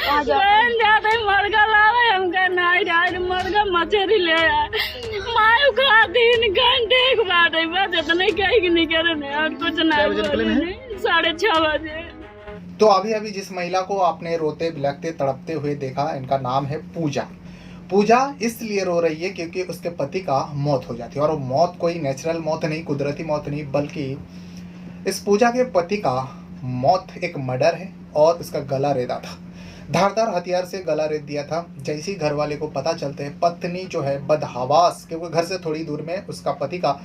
जाते मरगा लावे हमका नहीं डाल मरगा मछली ले मायू खा 3 घंटे के बाद बस इतना कहीं कि नहीं करे और कुछ नहीं 6:30 बजे। तो अभी जिस महिला को आपने रोते बिलखते तड़पते हुए देखा, इनका नाम है पूजा। पूजा इसलिए रो रही है क्योंकि उसके पति का मौत हो जाती है, और वो मौत कोई नेचुरल मौत नहीं, कुदरती मौत नहीं, बल्कि इस पूजा के पति का मौत एक मर्डर है और उसका गला रेदा था, धारदार हथियार से गला रेत दिया था। जैसे ही घर वाले को पता चलते है, पत्नी जो है बदहवास, क्योंकि घर से थोड़ी दूर में उसका पति का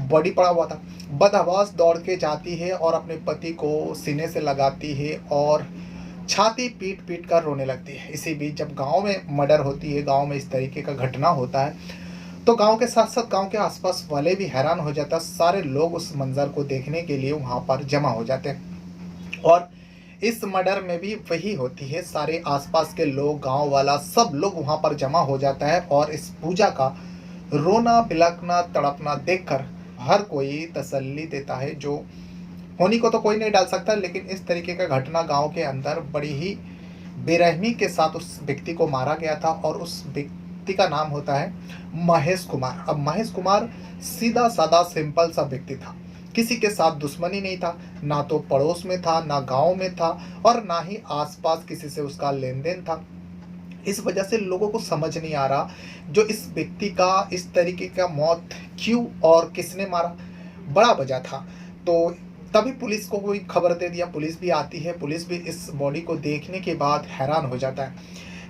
बॉडी पड़ा हुआ था, बदहवास दौड़ के जाती है और अपने पति को सीने से लगाती है और छाती पीट पीट कर रोने लगती है। इसी बीच जब गांव में मर्डर होती है, गांव में इस तरीके का घटना होता है, तो गांव के साथ साथ गांव के आसपास वाले भी हैरान हो जाता है। सारे लोग उस मंजर को देखने के लिए वहां पर जमा हो जाते हैं, और इस मर्डर में भी वही होती है। सारे आसपास के लोग, गांव वाला सब लोग वहां पर जमा हो जाता है, और इस पूजा का रोना बिलखना तड़पना देखकर हर कोई तसल्ली देता है। जो होनी को तो कोई नहीं डाल सकता, लेकिन इस तरीके का घटना गांव के अंदर बड़ी ही बेरहमी के साथ उस व्यक्ति को मारा गया था, और उस व्यक्ति का नाम होता है महेश कुमार। अब महेश कुमार सीधा साधा सिंपल सा व्यक्ति था, किसी के साथ दुश्मनी नहीं था, ना तो पड़ोस में था, ना गांव में था, और ना ही आसपास किसी से उसका लेन देन था। इस वजह से लोगों को समझ नहीं आ रहा जो इस व्यक्ति का इस तरीके का मौत क्यों और किसने मारा, बड़ा वजह था। तो तभी पुलिस को कोई खबर दे दिया, पुलिस भी आती है। पुलिस भी इस बॉडी को देखने के बाद हैरान हो जाता है,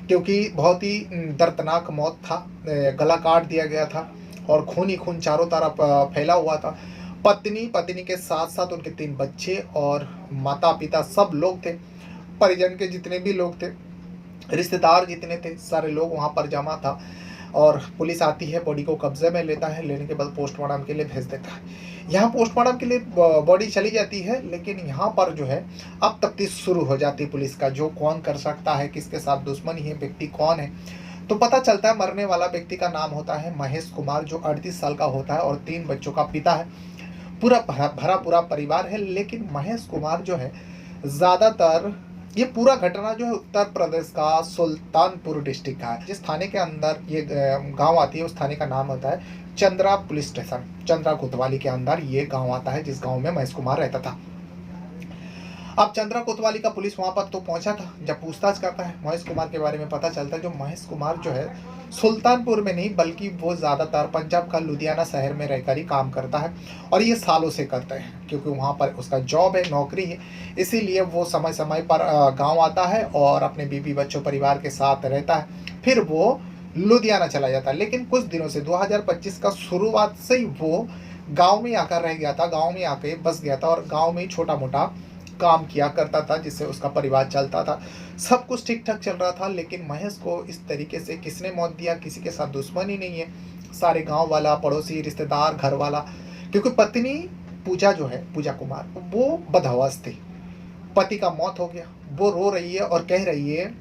क्योंकि बहुत ही दर्दनाक मौत था, गला काट दिया गया था और खून ही खून चारों तरफ फैला हुआ था। पत्नी के साथ साथ उनके 3 बच्चे और माता पिता सब लोग थे, परिजन के जितने भी लोग थे, रिश्तेदार जितने थे, सारे लोग वहाँ पर जमा था। और पुलिस आती है, बॉडी को कब्जे में लेता है, लेने के बाद पोस्टमार्टम के लिए भेज देता है। यहाँ पोस्टमार्टम के लिए बॉडी चली जाती है, लेकिन यहाँ पर जो है अब तफ्तीश शुरू हो जाती है पुलिस का, जो कौन कर सकता है, किसके साथ दुश्मनी है, व्यक्ति कौन है। तो पता चलता है मरने वाला व्यक्ति का नाम होता है महेश कुमार, जो 38 साल का होता है और 3 बच्चों का पिता है। पूरा भरा पूरा परिवार है। लेकिन महेश कुमार जो है ज़्यादातर, ये पूरा घटना जो है उत्तर प्रदेश का सुल्तानपुर डिस्ट्रिक्ट का है। जिस थाने के अंदर ये गांव आती है, उस थाने का नाम होता है चंद्रा पुलिस स्टेशन। चंद्रा कोतवाली के अंदर ये गांव आता है, जिस गांव में महेश कुमार रहता था। अब चंद्रा कोतवाली का पुलिस वहां पर तो पहुंचा था। जब पूछताछ करता है महेश कुमार के बारे में, पता चलता है जो महेश कुमार जो है सुल्तानपुर में नहीं, बल्कि वो ज़्यादातर पंजाब का लुधियाना शहर में रहकर ही काम करता है, और ये सालों से करते हैं, क्योंकि वहाँ पर उसका जॉब है, नौकरी है। इसीलिए वो समय समय पर गांव आता है और अपने बीवी बच्चों परिवार के साथ रहता है, फिर वो लुधियाना चला जाता है। लेकिन कुछ दिनों से 2025 का शुरुआत से ही वो गाँव में आकर रह गया था, गाँव में आके बस गया था, और गाँव में ही छोटा मोटा काम किया करता था, जिससे उसका परिवार चलता था। सब कुछ ठीक ठाक चल रहा था। लेकिन महेश को इस तरीके से किसने मौत दिया, किसी के साथ दुश्मनी नहीं है, सारे गांव वाला, पड़ोसी, रिश्तेदार, घर वाला। क्योंकि पत्नी पूजा जो है, पूजा कुमार, वो बदहवास थी, पति का मौत हो गया। वो रो रही है और कह रही है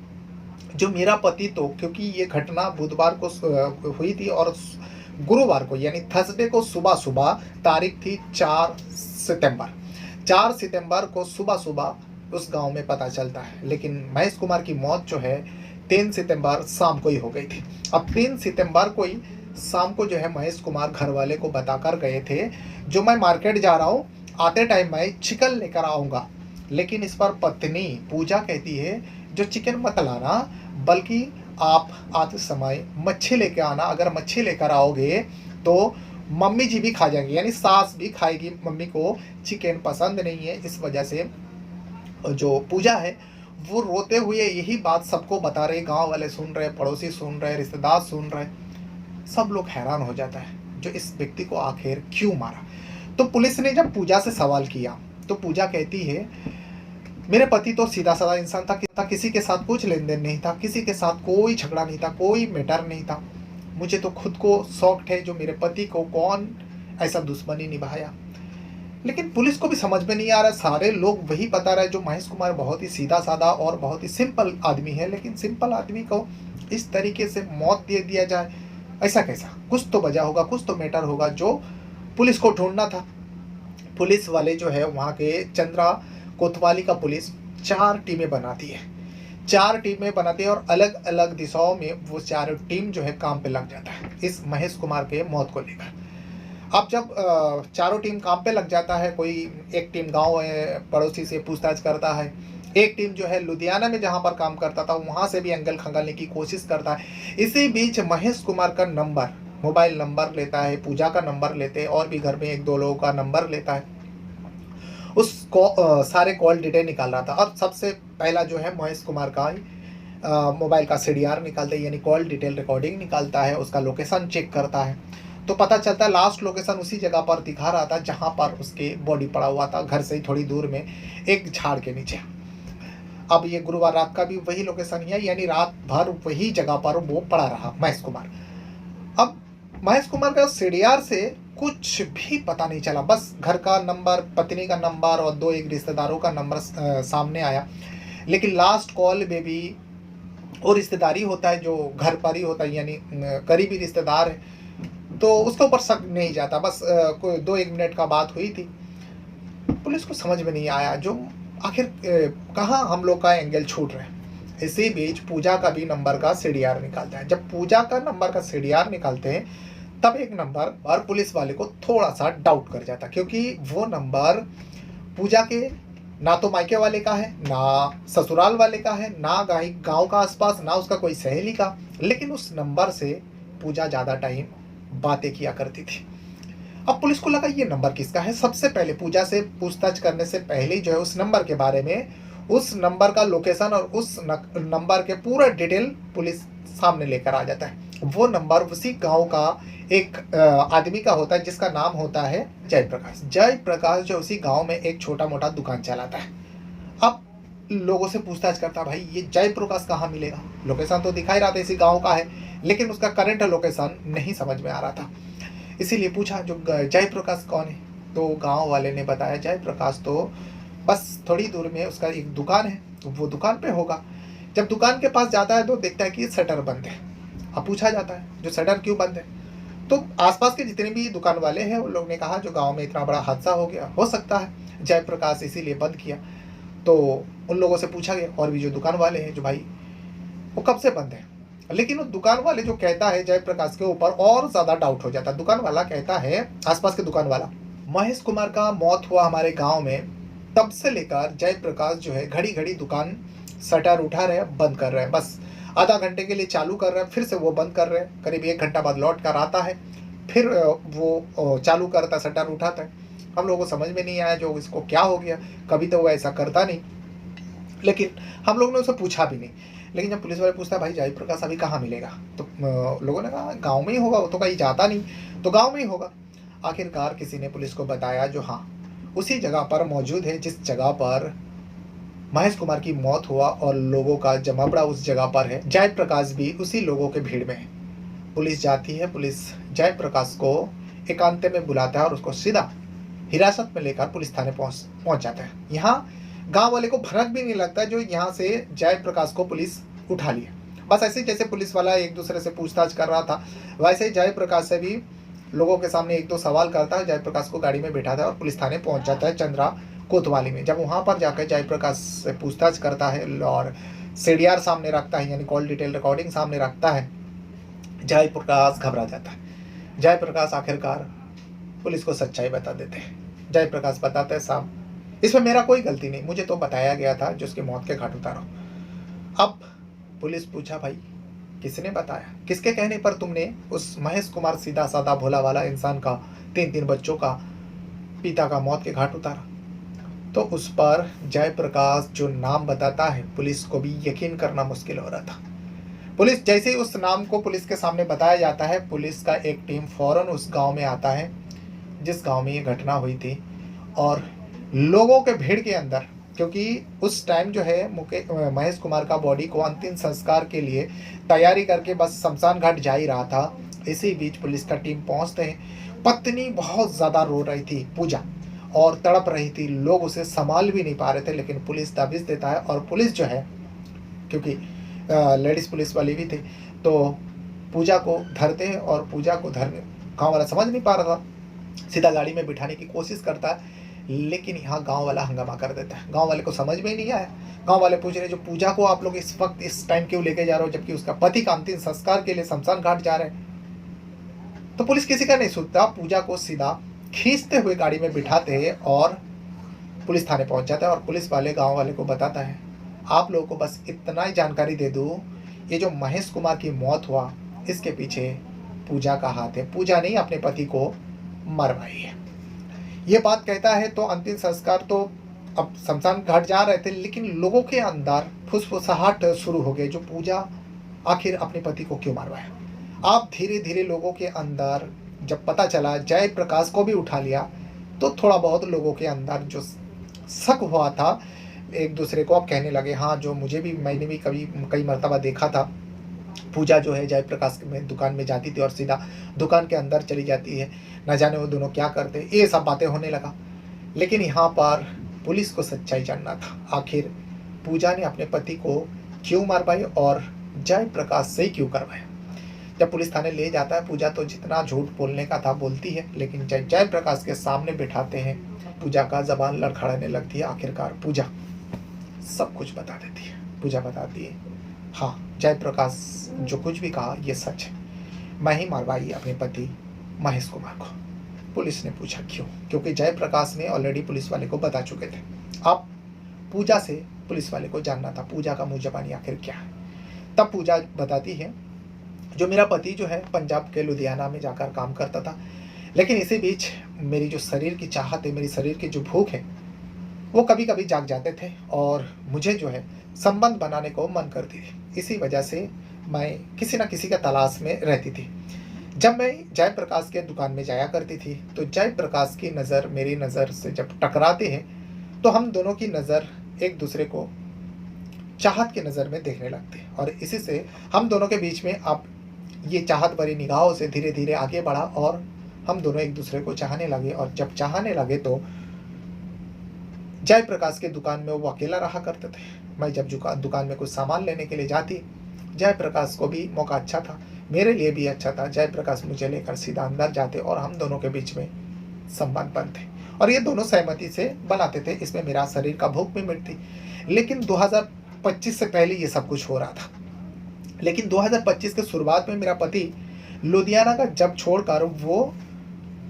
जो मेरा पति तो, क्योंकि ये घटना बुधवार को हुई थी और गुरुवार को यानी थर्सडे को सुबह सुबह, तारीख थी 4 सितंबर को सुबह सुबह उस गांव में पता चलता है। लेकिन महेश कुमार की मौत जो है 3 सितंबर शाम को ही हो गई थी। अब 3 सितंबर को ही शाम को जो है महेश कुमार घर वाले को बताकर गए थे जो मैं मार्केट जा रहा हूँ, आते टाइम मैं चिकन लेकर आऊँगा। लेकिन इस पर पत्नी पूजा कहती है जो चिकन मत लाना, बल्कि आप आते समय मच्छी लेकर आना। अगर मच्छी लेकर आओगे तो मम्मी जी भी खा जाएंगी, यानी सास भी खाएगी, मम्मी को चिकन पसंद नहीं है। इस वजह से जो पूजा है वो रोते हुए यही बात सबको बता रहे, गांव वाले सुन रहे, पड़ोसी सुन रहे, रिश्तेदार सुन रहे, सब लोग हैरान हो जाता है जो इस व्यक्ति को आखिर क्यों मारा। तो पुलिस ने जब पूजा से सवाल किया तो पूजा कहती है मेरे पति तो सीधा साधा इंसान था, किसी के साथ कुछ लेन देन नहीं था, किसी के साथ कोई झगड़ा नहीं था, कोई मैटर नहीं था। मुझे तो खुद को शौक है जो मेरे पति को कौन ऐसा दुश्मनी निभाया। लेकिन पुलिस को भी समझ में नहीं आ रहा, सारे लोग वही बता रहे जो महेश कुमार बहुत ही सीधा साधा और बहुत ही सिंपल आदमी है। लेकिन सिंपल आदमी को इस तरीके से मौत दे दिया जाए, ऐसा कैसा? कुछ तो वजह होगा, कुछ तो मैटर होगा जो पुलिस को ढूंढना था। पुलिस वाले जो है वहाँ के चंद्रा कोतवाली का पुलिस 4 टीमें बनाती है। 4 टीमें बनाती है और अलग अलग दिशाओं में वो चारों टीम जो है काम पे लग जाता है इस महेश कुमार के मौत को लेकर। अब जब चारों टीम काम पे लग जाता है, कोई एक टीम गांव पड़ोसी से पूछताछ करता है, एक टीम जो है लुधियाना में जहां पर काम करता था वहां से भी एंगल खंगालने की कोशिश करता है। इसी बीच महेश कुमार का नंबर, मोबाइल नंबर लेता है, पूजा का नंबर लेते हैं और भी घर में 1-2 लोगों का नंबर लेता है। उसको सारे कॉल डिटेल निकाल रहा था और सबसे पहला जो है महेश कुमार का मोबाइल का CDR निकालते हैं, यानी कॉल डिटेल रिकॉर्डिंग निकालता है, उसका लोकेशन चेक करता है तो पता चलता है लास्ट लोकेशन उसी जगह पर दिखा रहा था जहां पर उसके बॉडी पड़ा हुआ था, घर से ही थोड़ी दूर में एक झाड़ के नीचे। अब ये गुरुवार रात का भी वही लोकेशन है, यानी रात भर वही जगह पर वो पड़ा रहा महेश कुमार। अब महेश कुमार का CDR से कुछ भी पता नहीं चला, बस घर का नंबर, पत्नी का नंबर और 2-1 रिश्तेदारों का नंबर सामने आया। लेकिन लास्ट कॉल में भी वो रिश्तेदारी होता है जो घर पर ही होता है, यानी करीबी रिश्तेदार है, तो उसके ऊपर शक नहीं जाता। बस कोई 2-1 मिनट का बात हुई थी। पुलिस को समझ में नहीं आया जो आखिर कहाँ हम लोग का एंगल छूट रहा है। इसी बीच पूजा का भी नंबर का CDR निकालता है। जब पूजा का नंबर का CDR निकालते हैं तब एक नंबर पर पुलिस वाले को थोड़ा सा डाउट कर जाता, क्योंकि वो नंबर पूजा के ना तो मायके वाले का है, ना ससुराल वाले का है, ना गांव का आसपास, ना उसका कोई सहेली का। लेकिन उस नंबर से पूजा ज़्यादा टाइम बातें किया करती थी। अब पुलिस को लगा ये नंबर किसका है। सबसे पहले पूजा से पूछताछ करने से पहले जो है उस नंबर के बारे में, उस नंबर का लोकेशन और उस नंबर के पूरा डिटेल पुलिस सामने लेकर आ जाता है। वो नंबर उसी गांव का एक आदमी का होता है जिसका नाम होता है जयप्रकाश। जयप्रकाश जो उसी गांव में एक छोटा मोटा दुकान चलाता है। अब लोगों से पूछताछ करता, भाई ये जयप्रकाश कहाँ मिलेगा, लोकेशन तो दिखाई रहा था इसी गांव का है, लेकिन उसका करंट लोकेशन नहीं समझ में आ रहा था। इसीलिए पूछा जो जयप्रकाश कौन है, तो गांव वाले ने बताया जयप्रकाश तो बस थोड़ी दूर में उसका एक दुकान है, तो वो दुकान पे होगा। जब दुकान के पास जाता है तो देखता है कि शटर बंद है। अब पूछा जाता है जो शटर क्यों बंद है, तो आसपास के जितने भी दुकान वाले हैं उन लोगों ने कहा जो गांव में इतना बड़ा हादसा हो गया, हो सकता है जयप्रकाश इसीलिए बंद किया। तो उन लोगों से पूछा गया और भी जो दुकान वाले हैं जो भाई वो कब से बंद है, लेकिन वो दुकान वाले जो कहता है जयप्रकाश के ऊपर और ज़्यादा डाउट हो जाता है। दुकान वाला कहता है, आसपास के दुकान वाला, महेश कुमार का मौत हुआ हमारे गाँव में, तब से लेकर जयप्रकाश जो है घड़ी घड़ी दुकान शटर उठा रहे हैं, बंद कर रहे हैं, बस आधा घंटे के लिए चालू कर रहे हैं, फिर से वो बंद कर रहे हैं, करीब 1 घंटा बाद लौट कर आता है, फिर वो चालू करता, शटर उठाता है। हम लोगों को समझ में नहीं आया जो इसको क्या हो गया, कभी तो वो ऐसा करता नहीं, लेकिन हम लोगों ने उसे पूछा भी नहीं। लेकिन जब पुलिस वाले पूछता है भाई जयप्रकाश अभी कहाँ मिलेगा, तो लोगों ने कहा गाँव में ही होगा, वो तो कहीं जाता नहीं, तो गाँव में ही होगा। आखिरकार किसी ने पुलिस को बताया जो हाँ उसी जगह पर मौजूद है जिस जगह पर महेश कुमार की मौत हुआ और लोगों का जमावड़ा उस जगह पर है। जयप्रकाश भी उसी लोगों के भीड़ में है। पुलिस जाती है, पुलिस जयप्रकाश को एकांत में बुलाता है और उसको सीधा हिरासत में लेकर पुलिस थाने पहुंच जाता है। यहाँ गांव वाले को भनक भी नहीं लगता जो यहाँ से जयप्रकाश को पुलिस उठा लिया। बस ऐसे जैसे पुलिस वाला एक दूसरे से पूछताछ कर रहा था वैसे ही जयप्रकाश से भी लोगों के सामने 1-2 सवाल करता है, जयप्रकाश को गाड़ी में बैठाता है और पुलिस थाने पहुंच जाता है चंद्रा कोतवाली में। जब वहाँ पर जाकर जयप्रकाश से पूछताछ करता है और CDR सामने रखता है, यानी कॉल डिटेल रिकॉर्डिंग सामने रखता है, जयप्रकाश घबरा जाता है। जयप्रकाश आखिरकार पुलिस को सच्चाई बता देते हैं। जयप्रकाश बताते हैं साहब इसमें मेरा कोई गलती नहीं, मुझे तो बताया गया था जो उसकी मौत के घाट उतारो। अब पुलिस पूछा भाई किसने बताया, किसके कहने पर तुमने उस महेश कुमार सीधा साधा भोला वाला इंसान का 3 बच्चों का पिता का मौत के घाट उतारा, तो उस पर जयप्रकाश जो नाम बताता है पुलिस को भी यकीन करना मुश्किल हो रहा था। पुलिस जैसे ही उस नाम को पुलिस के सामने बताया जाता है, पुलिस का एक टीम फौरन उस गांव में आता है जिस गांव में ये घटना हुई थी और लोगों के भीड़ के अंदर, क्योंकि उस टाइम जो है महेश कुमार का बॉडी को अंतिम संस्कार के लिए तैयारी करके बस शमशान घाट जा ही रहा था। इसी बीच पुलिस का टीम पहुंचते हैं। पत्नी बहुत ज़्यादा रो रही थी पूजा और तड़प रही थी, लोग उसे संभाल भी नहीं पा रहे थे, लेकिन पुलिस दबिश देता है और पुलिस जो है क्योंकि लेडीज़ पुलिस वाली भी थी तो पूजा को धरते हैं और पूजा को धरने गाँव वाला समझ नहीं पा रहा था, सीधा गाड़ी में बिठाने की कोशिश करता है। लेकिन यहाँ गांव वाला हंगामा कर देता है। गांव वाले को समझ में ही नहीं आया। गांव वाले पूछ रहे जो पूजा को आप लोग इस वक्त इस टाइम क्यों लेके जा रहे हो, जबकि उसका पति का अंतिम संस्कार के लिए शमशान घाट जा रहे हैं। तो पुलिस किसी का नहीं सुनता, पूजा को सीधा खींचते हुए गाड़ी में बिठाते हैं और पुलिस थाने पहुंच जाता है। और पुलिस वाले गाँव वाले को बताता है, आप लोगों को बस इतना ही जानकारी दे दूँ, ये जो महेश कुमार की मौत हुआ इसके पीछे पूजा का हाथ है। पूजा ने अपने पति को मरवाई है। ये बात कहता है तो अंतिम संस्कार तो अब शमशान घाट जा रहे थे, लेकिन लोगों के अंदर फुसफुसाहट शुरू हो गई, जो पूजा आखिर अपने पति को क्यों मरवाया। आप धीरे धीरे लोगों के अंदर जब पता चला, जय प्रकाश को भी उठा लिया, तो थोड़ा बहुत लोगों के अंदर जो शक हुआ था एक दूसरे को अब कहने लगे, हाँ जो मैंने भी कई मर्तबा देखा था, पूजा जो है जयप्रकाश में दुकान में जाती थी और सीधा दुकान के अंदर चली जाती है, न जाने वो दोनों क्या करते, ये सब बातें होने लगा। लेकिन यहाँ पर पुलिस को सच्चाई जानना था, आखिर पूजा ने अपने पति को क्यों मरवाई और जयप्रकाश से क्यों करवाया। जब पुलिस थाने ले जाता है, पूजा तो जितना झूठ बोलने का था बोलती है, लेकिन जयप्रकाश के सामने बिठाते हैं, पूजा का जबान लड़खड़ाने लगती है। आखिरकार पूजा सब कुछ बता देती है। पूजा बताती है, हाँ जयप्रकाश जो कुछ भी कहा ये सच है, मैं ही मरवाई अपने पति महेश कुमार को। पुलिस ने पूछा क्यों, क्योंकि जयप्रकाश ने ऑलरेडी पुलिस वाले को बता चुके थे। अब पूजा से पुलिस वाले को जानना था पूजा का मुंह जबानी आखिर क्या है। तब पूजा बताती है, जो मेरा पति जो है पंजाब के लुधियाना में जाकर काम करता था, लेकिन इसी बीच मेरी जो शरीर की चाहत है, मेरी शरीर की जो भूख है, वो कभी कभी जाग जाते थे और मुझे जो है संबंध बनाने को मन करती थी। इसी वजह से मैं किसी न किसी का तलाश में रहती थी। जब मैं जयप्रकाश के दुकान में जाया करती थी तो जयप्रकाश की नज़र मेरी नज़र से जब टकराते हैं तो हम दोनों की नज़र एक दूसरे को चाहत की नज़र में देखने लगते हैं, और इसी से हम दोनों के बीच में अब ये चाहत भरी निगाहों से धीरे धीरे आगे बढ़ा और हम दोनों एक दूसरे को चाहने लगे। और जब चाहने लगे तो जयप्रकाश के दुकान में वो अकेला रहा करते थे। मैं जब दुकान में कुछ सामान लेने के लिए जाती, जयप्रकाश को भी मौका अच्छा था, मेरे लिए भी अच्छा था। जयप्रकाश मुझे लेकर सीधा अंदर जाते और हम दोनों के बीच में संबंध बनते और ये दोनों सहमति से बनाते थे। इसमें मेरा शरीर का भूख भी मिटती। लेकिन 2025 से पहले ये सब कुछ हो रहा था। लेकिन 2025 के शुरुआत में मेरा पति लुधियाना का जब छोड़कर वो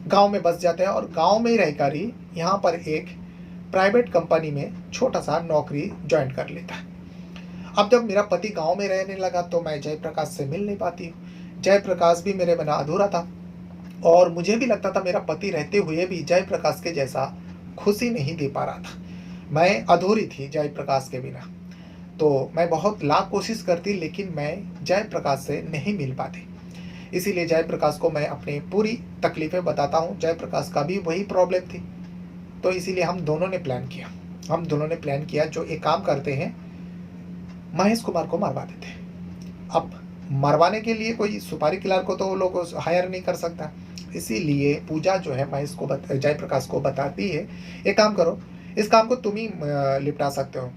गांव में बस जाता है और गांव में ही रहकर ही यहाँ पर एक प्राइवेट कंपनी में छोटा सा नौकरी ज्वाइन कर लेता है। अब जब मेरा पति गांव में रहने लगा तो मैं जयप्रकाश से मिल नहीं पाती हूँ। जयप्रकाश भी मेरे बिना अधूरा था और मुझे भी लगता था मेरा पति रहते हुए भी जयप्रकाश के जैसा खुशी नहीं दे पा रहा था। मैं अधूरी थी जयप्रकाश के बिना। तो मैं बहुत लाख कोशिश करती, लेकिन मैं जयप्रकाश से नहीं मिल पाती। इसीलिए जयप्रकाश को मैं अपनी पूरी तकलीफ़ें बताता हूँ। जयप्रकाश का भी वही प्रॉब्लम थी, तो इसीलिए हम दोनों ने प्लान किया जो एक काम करते हैं, महेश कुमार को मरवा देते हैं। अब मरवाने के लिए कोई सुपारी किलर को तो वो लोग हायर नहीं कर सकता, इसीलिए पूजा जो है जयप्रकाश को बताती है, एक काम करो, इस काम को तुम ही निपटा सकते हो।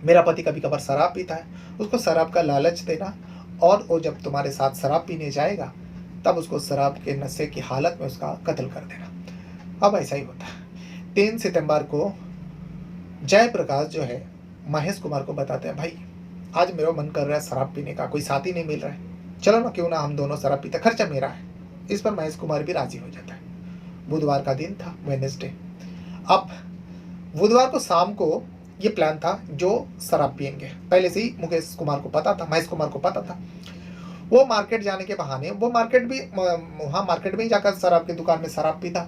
मेरा पति कभी कभार शराब पीता है, उसको शराब का लालच देना और वो जब तुम्हारे साथ शराब पीने जाएगा तब उसको शराब के नशे की हालत में उसका कत्ल कर देना। अब ऐसा ही होता है। 3 सितंबर को जयप्रकाश जो है महेश कुमार को बताते हैं, भाई आज मेरा मन कर रहा है शराब पीने का, कोई साथी नहीं मिल रहा है, चलो ना क्यों ना हम दोनों शराब पीते, खर्चा मेरा है। इस पर महेश कुमार भी राजी हो जाता है। बुधवार का दिन था, वेडनेसडे। अब बुधवार को शाम को ये प्लान था जो शराब पियेंगे, पहले से ही महेश कुमार को पता था। वो मार्केट जाने के बहाने वहाँ मार्केट में ही जाकर शराब की दुकान में शराब पीता,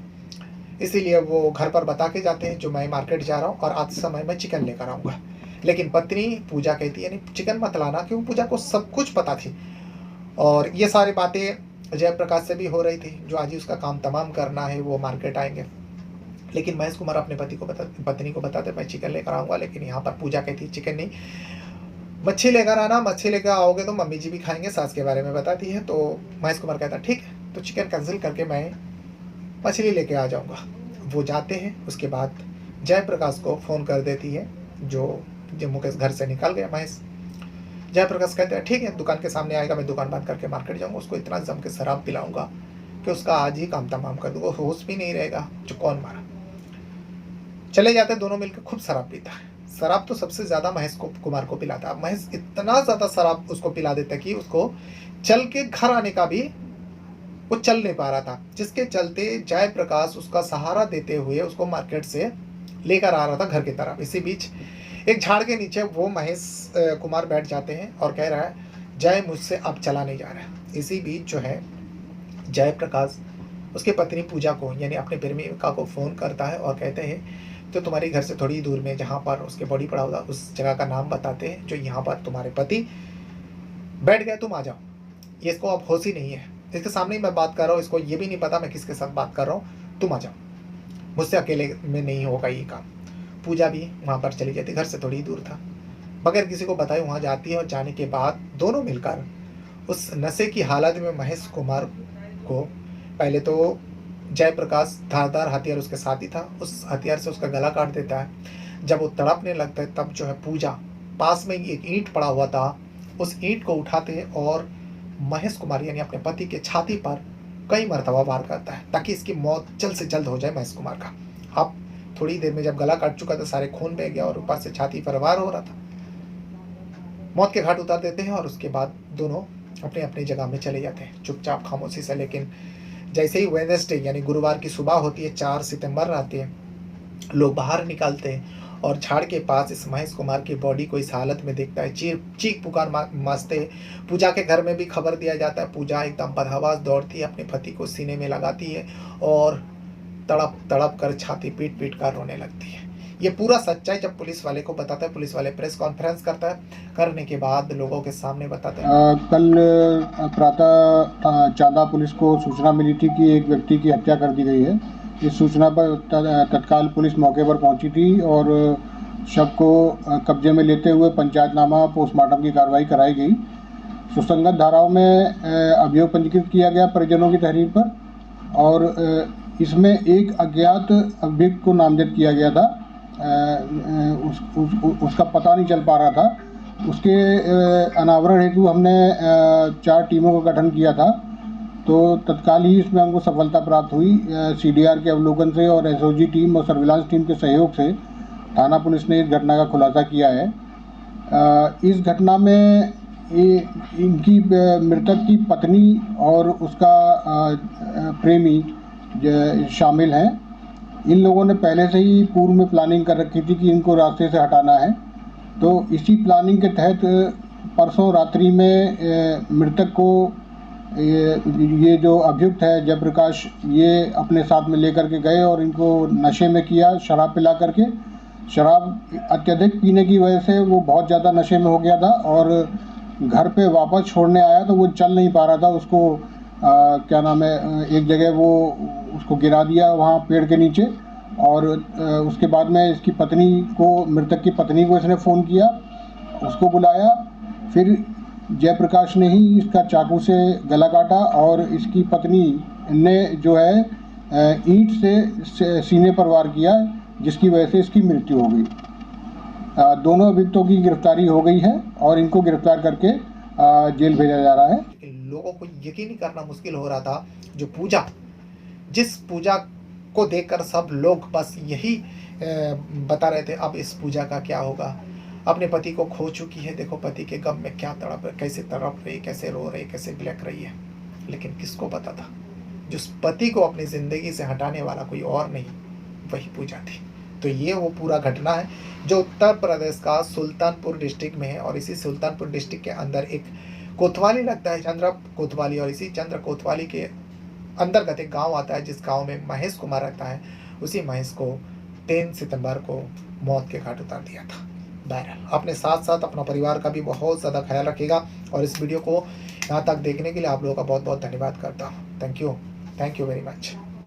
इसीलिए वो घर पर बता के जाते हैं जो मैं मार्केट जा रहा हूँ और आज समय मैं चिकन लेकर आऊँगा। लेकिन पत्नी पूजा कहती है नहीं, चिकन मत लाना, क्योंकि पूजा को सब कुछ पता थी और ये सारी बातें जयप्रकाश से भी हो रही थी, जो आज ही उसका काम तमाम करना है, वो मार्केट आएंगे। लेकिन महेश कुमार अपने पत्नी को बताते मैं चिकन लेकर आऊँगा, लेकिन यहाँ पर पूजा कहती चिकन नहीं, मच्छी लेकर आना, मच्छी लेकर आओगे तो मम्मी जी भी खाएंगे, सास के बारे में बताती है। तो महेश कुमार कहता ठीक है, तो चिकन कैंसिल करके मैं मछली लेके आ जाऊँगा। वो जाते हैं। उसके बाद जयप्रकाश को फ़ोन कर देती है, जो मुकेश घर से निकल गया महेश। जयप्रकाश कहते हैं ठीक है, दुकान के सामने आएगा, मैं दुकान बंद करके मार्केट जाऊँगा, उसको इतना जम के शराब पिलाऊंगा कि उसका आज ही काम तमाम कर दूँगा, होश भी नहीं रहेगा जो कौन मारा। चले जाते, दोनों मिलकर खूब शराब पीता है। शराब तो सबसे ज़्यादा महेश कुमार को पिलाता है। महेश इतना ज़्यादा शराब उसको पिला देता है कि उसको चल के घर आने का भी वो चल नहीं पा रहा था, जिसके चलते जयप्रकाश उसका सहारा देते हुए उसको मार्केट से लेकर आ रहा था घर की तरफ। इसी बीच एक झाड़ के नीचे वो महेश कुमार बैठ जाते हैं और कह रहा है जय मुझसे अब चला नहीं जा रहा है। इसी बीच जो है जयप्रकाश उसके पत्नी पूजा को यानी अपने प्रेमिका को फ़ोन करता है और कहते हैं तो तुम्हारे घर से थोड़ी दूर में जहाँ पर उसके बॉडी पड़ा होगा उस जगह का नाम बताते हैं जो यहाँ पर तुम्हारे पति बैठ गए, तुम आ जाओ। ये इसको अब होश ही नहीं है, इसके सामने ही मैं बात कर रहा हूँ, इसको ये भी नहीं पता मैं किसके साथ बात कर रहा हूँ, तुम आ जाओ, मुझसे अकेले में नहीं होगा ये काम। पूजा भी वहाँ पर चली जाती, घर से थोड़ी दूर था, बगैर किसी को बताए वहाँ जाती है और जाने के बाद दोनों मिलकर उस नशे की हालत में महेश कुमार को पहले तो जयप्रकाश धारदार हथियार उसके साथ ही था, उस हथियार से उसका गला काट देता है। जब वो तड़पने लगता है तब जो है पूजा पास में एक ईंट पड़ा हुआ था, उस ईंट को उठाते हैं और महेश कुमार यानी अपने पति के छाती पर कई मरतबा वार करता है ताकि इसकी मौत जल्द से जल्द हो जाए महेश कुमार का। अब थोड़ी देर में जब गला काट चुका था, सारे खून बह गया और ऊपर से छाती पर वार हो रहा था, मौत के घाट उतार देते हैं और उसके बाद दोनों अपने अपनी जगह में चले जाते हैं चुपचाप खामोशी से। लेकिन जैसे ही वेडनेसडे यानी गुरुवार की सुबह होती है, 4 सितंबर आते हैं, लोग बाहर निकालते हैं और झाड़ के पास इस महेश कुमार की बॉडी को इस हालत में देखता है, चीख पुकार मचते हैं। पूजा के घर में भी खबर दिया जाता है, पूजा एकदम बदहवास दौड़ती है, अपने पति को सीने में लगाती है और तड़प तड़प कर छाती पीट पीट कर रोने लगती है। ये पूरा सच्चाई जब पुलिस वाले को बताता है, पुलिस वाले प्रेस कॉन्फ्रेंस करता है, करने के बाद लोगों के सामने बताता है। कल प्रातः चांदा पुलिस को सूचना मिली थी कि एक व्यक्ति की हत्या कर दी गई है। इस सूचना पर तत्काल पुलिस मौके पर पहुंची थी और शव को कब्जे में लेते हुए पंचायतनामा पोस्टमार्टम की कार्रवाई कराई गई। सुसंगत धाराओं में अभियोग पंजीकृत किया गया परिजनों की तहरीर पर और इसमें एक अज्ञात अभियुक्त को नामजद किया गया था। उसका पता नहीं चल पा रहा था। उसके अनावरण हेतु हमने 4 टीमों का गठन किया था, तो तत्काल ही इसमें हमको सफलता प्राप्त हुई। सीडीआर के अवलोकन से और एसओजी टीम और सर्विलांस टीम के सहयोग से थाना पुलिस ने इस घटना का खुलासा किया है। इस घटना में इनकी मृतक की पत्नी और उसका प्रेमी शामिल हैं। इन लोगों ने पहले से ही पूर्व में प्लानिंग कर रखी थी कि इनको रास्ते से हटाना है, तो इसी प्लानिंग के तहत परसों रात्रि में मृतक को ये जो अभियुक्त है जयप्रकाश, ये अपने साथ में लेकर के गए और इनको नशे में किया, शराब पिला करके। शराब अत्यधिक पीने की वजह से वो बहुत ज़्यादा नशे में हो गया था और घर पे वापस छोड़ने आया तो वो चल नहीं पा रहा था। उसको क्या नाम है, एक जगह वो उसको गिरा दिया वहाँ पेड़ के नीचे और उसके बाद में इसकी पत्नी को, मृतक की पत्नी को इसने फ़ोन किया, उसको बुलाया। फिर जयप्रकाश ने ही इसका चाकू से गला काटा और इसकी पत्नी ने जो है ईंट से सीने पर वार किया, जिसकी वजह से इसकी मृत्यु हो गई। दोनों अभियुक्तों की गिरफ्तारी हो गई है और इनको गिरफ्तार करके जेल भेजा जा रहा है। लोगों को यकीन ही करना मुश्किल हो रहा था, जो पूजा, जिस पूजा को देखकर सब लोग बस यही बता रहे थे अब इस पूजा का क्या होगा। अपने पति को खो चुकी है, देखो पति के गम में क्या कैसे तड़प रही, कैसे रो रही, कैसे बिलख रही है। लेकिन किसको पता था, जिस पति को अपनी ज़िंदगी से हटाने वाला कोई और नहीं, वही पूजा थी। तो ये वो पूरा घटना है जो उत्तर प्रदेश का सुल्तानपुर डिस्ट्रिक्ट में है और इसी सुल्तानपुर डिस्ट्रिक्ट के अंदर एक कोतवाली लगता है, चंद्र कोतवाली, और इसी चंद्र कोतवाली के अंतर्गत एक गांव आता है जिस गांव में महेश कुमार रहता है। उसी महेश को 3 सितंबर को मौत के घाट उतार दिया था। बहरहाल अपने साथ साथ अपना परिवार का भी बहुत ज़्यादा ख्याल रखिएगा और इस वीडियो को यहाँ तक देखने के लिए आप लोगों का बहुत बहुत धन्यवाद करता हूँ। Thank you very much.